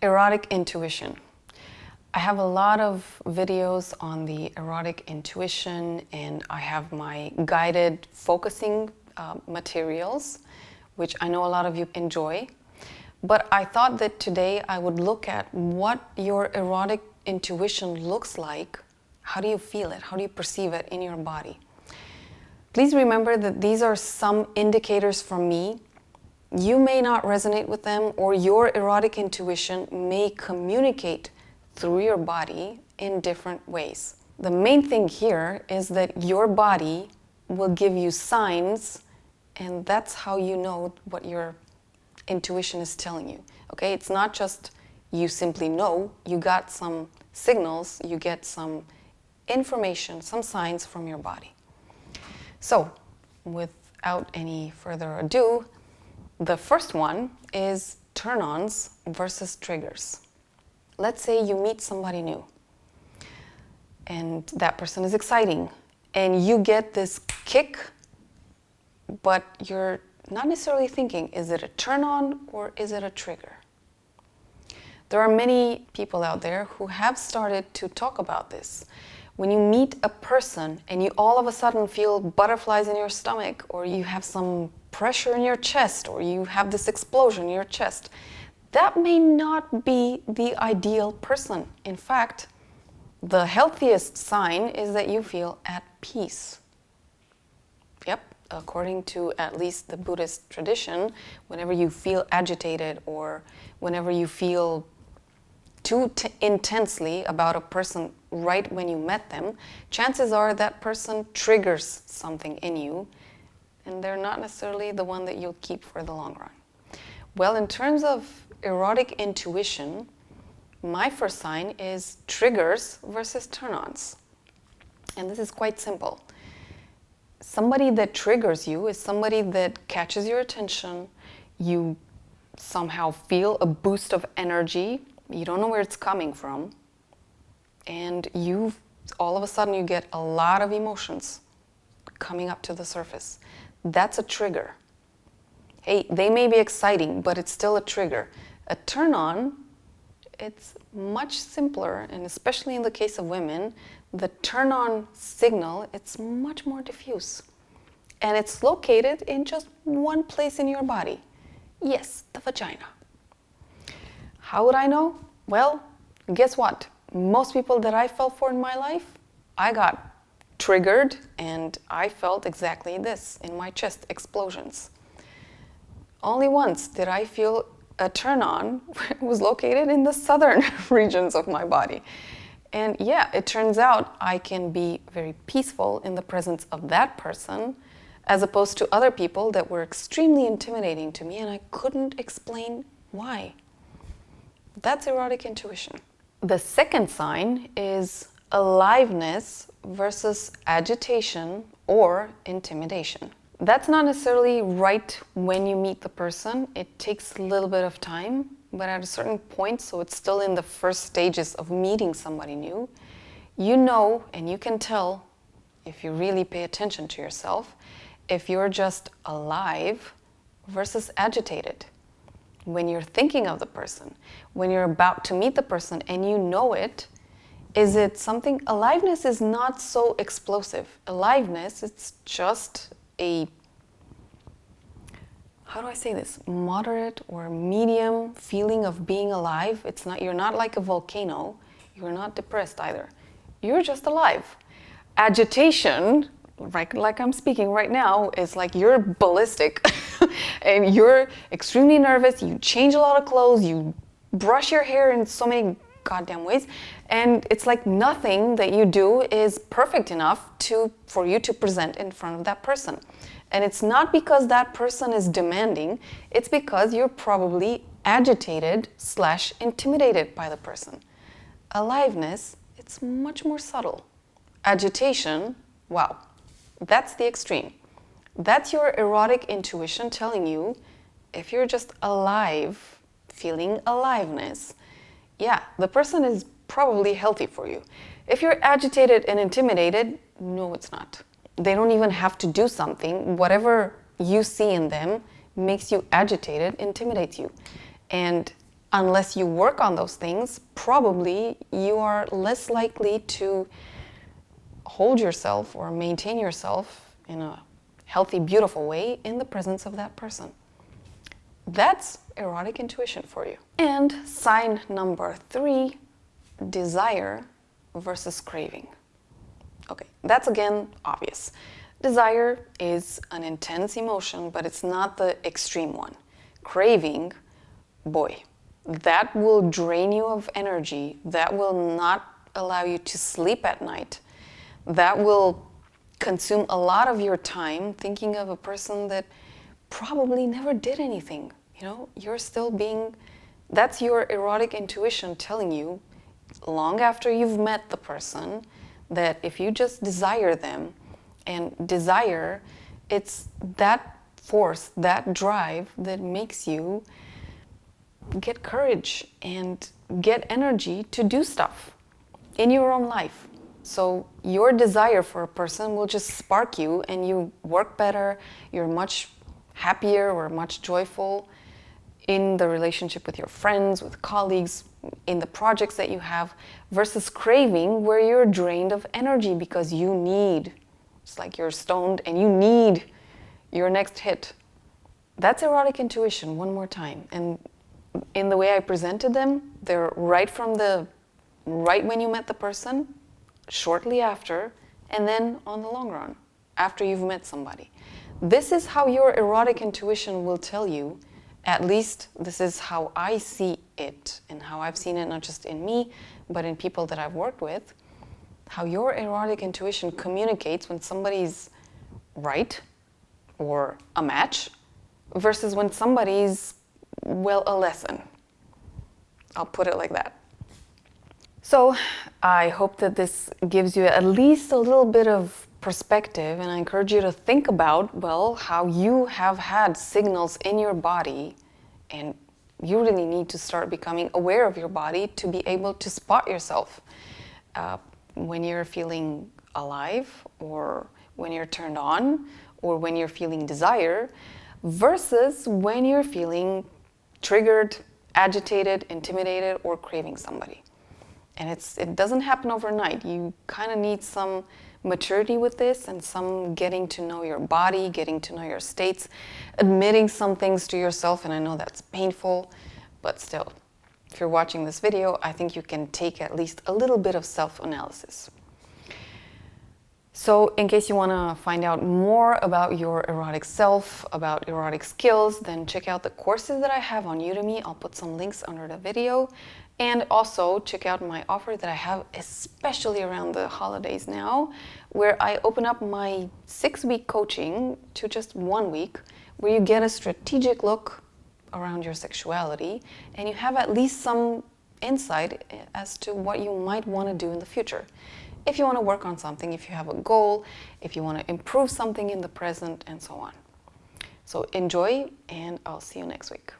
Erotic intuition. I have a lot of videos on the erotic intuition, and I have my guided focusing materials, which I know a lot of you enjoy. But I thought that today I would look at what your erotic intuition looks like. How do you feel it? How do you perceive it in your body? Please remember that these are some indicators from me. You may not resonate with them, or your erotic intuition may communicate through your body in different ways. The main thing here is that your body will give you signs, and that's how you know what your intuition is telling you. Okay, it's not just you simply know, you got some signals, you get some information, some signs from your body. So, without any further ado, the first one is turn-ons versus triggers. Let's say you meet somebody new, and that person is exciting, and you get this kick, but you're not necessarily thinking, is it a turn-on or is it a trigger? There are many people out there who have started to talk about this. When you meet a person and you all of a sudden feel butterflies in your stomach, or you have some pressure in your chest, or you have this explosion in your chest, that may not be the ideal person. In fact, the healthiest sign is that you feel at peace. Yep, according to at least the Buddhist tradition, whenever you feel agitated or whenever you feel too intensely about a person right when you met them, chances are that person triggers something in you, and they're not necessarily the one that you'll keep for the long run. Well, in terms of erotic intuition, my first sign is triggers versus turn-ons. And this is quite simple. Somebody that triggers you is somebody that catches your attention, you somehow feel a boost of energy, you don't know where it's coming from, and all of a sudden you get a lot of emotions coming up to the surface. That's a trigger. Hey, they may be exciting, but it's still a trigger. A turn-on, it's much simpler, and especially in the case of women, the turn-on signal, it's much more diffuse. And it's located in just one place in your body. Yes, the vagina. How would I know? Well, guess what? Most people that I fell for in my life, I got triggered, and I felt exactly this in my chest, explosions. Only once did I feel a turn-on. It was located in the southern regions of my body. And yeah, it turns out I can be very peaceful in the presence of that person, as opposed to other people that were extremely intimidating to me, and I couldn't explain why. That's erotic intuition. The second sign is aliveness versus agitation or intimidation. That's not necessarily right when you meet the person. It takes a little bit of time, but at a certain point, so it's still in the first stages of meeting somebody new, you know, and you can tell if you really pay attention to yourself, if you're just alive versus agitated. When you're thinking of the person, when you're about to meet the person and you know it, is it something? Aliveness is not so explosive. Aliveness, it's just a, how do I say this? Moderate or medium feeling of being alive. It's not, you're not like a volcano. You're not depressed either. You're just alive. Agitation, right, like I'm speaking right now, is like you're ballistic and you're extremely nervous. You change a lot of clothes. You brush your hair in so many goddamn ways, and it's like nothing that you do is perfect enough for you to present in front of that person. And it's not because that person is demanding, it's because you're probably agitated / intimidated by the person. Aliveness, it's much more subtle. Agitation, wow, that's the extreme. That's your erotic intuition telling you if you're just alive, feeling aliveness, yeah, the person is probably healthy for you. If you're agitated and intimidated, no, it's not. They don't even have to do something. Whatever you see in them makes you agitated, intimidates you. And unless you work on those things, probably you are less likely to hold yourself or maintain yourself in a healthy, beautiful way in the presence of that person. That's erotic intuition for you. And sign number 3, desire versus craving. Okay, that's again obvious. Desire is an intense emotion, but it's not the extreme one. Craving, boy, that will drain you of energy. That will not allow you to sleep at night. That will consume a lot of your time thinking of a person that probably never did anything. You know, you're still being, that's your erotic intuition telling you, long after you've met the person, that if you just desire them, and desire, it's that force, that drive that makes you get courage and get energy to do stuff in your own life. So your desire for a person will just spark you and you work better, you're much happier or much joyful in the relationship with your friends, with colleagues, in the projects that you have, versus craving where you're drained of energy because you need, it's like you're stoned and you need your next hit. That's erotic intuition, one more time. And in the way I presented them, they're right when you met the person, shortly after, and then on the long run, after you've met somebody. This is how your erotic intuition will tell you, at least this is how I see it, and how I've seen it not just in me, but in people that I've worked with, how your erotic intuition communicates when somebody's right, or a match, versus when somebody's, well, a lesson. I'll put it like that. So I hope that this gives you at least a little bit of perspective, and I encourage you to think about, well, how you have had signals in your body, and you really need to start becoming aware of your body to be able to spot yourself when you're feeling alive, or when you're turned on, or when you're feeling desire, versus when you're feeling triggered, agitated, intimidated, or craving somebody. And it doesn't happen overnight. You kind of need some maturity with this and some getting to know your body, getting to know your states, admitting some things to yourself. And I know that's painful, but still, if you're watching this video, I think you can take at least a little bit of self-analysis. So in case you want to find out more about your erotic self, about erotic skills, then check out the courses that I have on Udemy. I'll put some links under the video. And also check out my offer that I have, especially around the holidays now, where I open up my 6-week coaching to just 1 week, where you get a strategic look around your sexuality and you have at least some insight as to what you might want to do in the future. If you want to work on something, if you have a goal, if you want to improve something in the present, and so on. So enjoy, and I'll see you next week.